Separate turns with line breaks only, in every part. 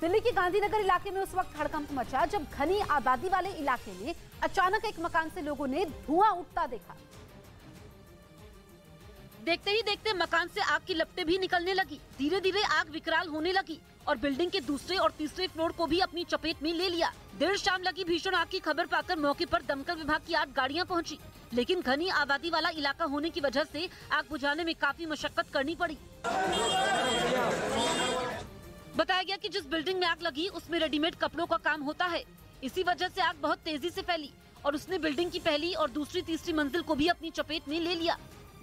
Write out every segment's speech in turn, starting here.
दिल्ली के गांधीनगर इलाके में उस वक्त हड़कंप मचा जब घनी आबादी वाले इलाके में अचानक एक मकान से लोगों ने धुआं उठता देखा। देखते ही देखते मकान से आग की लपटें भी निकलने लगी। धीरे धीरे आग विकराल होने लगी और बिल्डिंग के दूसरे और तीसरे फ्लोर को भी अपनी चपेट में ले लिया। देर शाम लगी भीषण आग की खबर पाकर मौके पर दमकल विभाग की 8 गाड़ियां पहुंची, लेकिन घनी आबादी वाला इलाका होने की वजह से आग बुझाने में काफी मशक्कत करनी पड़ी। बताया गया कि जिस बिल्डिंग में आग लगी उसमें रेडीमेड कपड़ों का काम होता है। इसी वजह से आग बहुत तेजी से फैली और उसने बिल्डिंग की पहली और दूसरी तीसरी मंजिल को भी अपनी चपेट में ले लिया।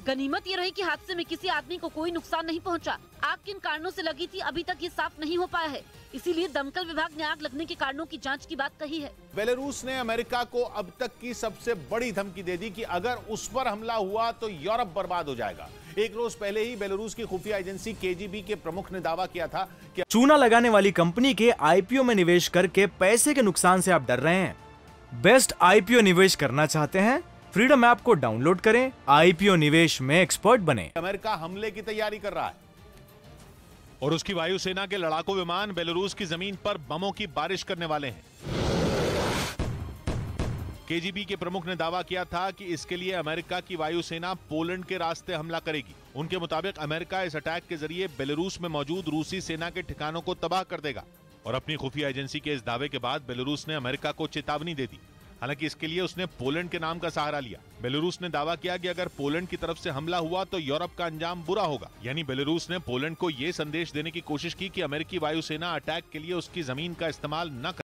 गनीमत ये रही कि हादसे में किसी आदमी को कोई नुकसान नहीं पहुंचा। आग किन कारणों से लगी थी अभी तक ये साफ नहीं हो पाया है, इसीलिए दमकल विभाग ने आग लगने के कारणों की जांच की बात कही है।
बेलारूस ने अमेरिका को अब तक की सबसे बड़ी धमकी दे दी कि अगर उस पर हमला हुआ तो यूरोप बर्बाद हो जाएगा। एक रोज पहले ही बेलारूस की खुफिया एजेंसी केजीबी के प्रमुख ने दावा किया था कि
चूना लगाने वाली कंपनी के आईपीओ में निवेश करके पैसे के नुकसान से आप डर रहे हैं। बेस्ट आईपीओ निवेश करना चाहते हैं? फ्रीडम ऐप को डाउनलोड करें, आईपीओ निवेश में एक्सपर्ट बने।
अमेरिका हमले की तैयारी कर रहा है
और उसकी वायुसेना के लड़ाकू विमान बेलारूस की जमीन पर बमों की बारिश करने वाले हैं। केजीबी के प्रमुख ने दावा किया था कि इसके लिए अमेरिका की वायुसेना पोलैंड के रास्ते हमला करेगी। उनके मुताबिक अमेरिका इस अटैक के जरिए बेलारूस में मौजूद रूसी सेना के ठिकानों को तबाह कर देगा और अपनी खुफिया एजेंसी के इस दावे के बाद बेलारूस ने अमेरिका को चेतावनी दे दी। हालांकि इसके लिए उसने पोलैंड के नाम का सहारा लिया। बेलारूस ने दावा किया कि अगर पोलैंड की तरफ से हमला हुआ तो यूरोप का अंजाम बुरा होगा। यानी बेलारूस ने पोलैंड को यह संदेश देने की कोशिश की कि अमेरिकी वायुसेना अटैक के लिए उसकी जमीन का इस्तेमाल न करे।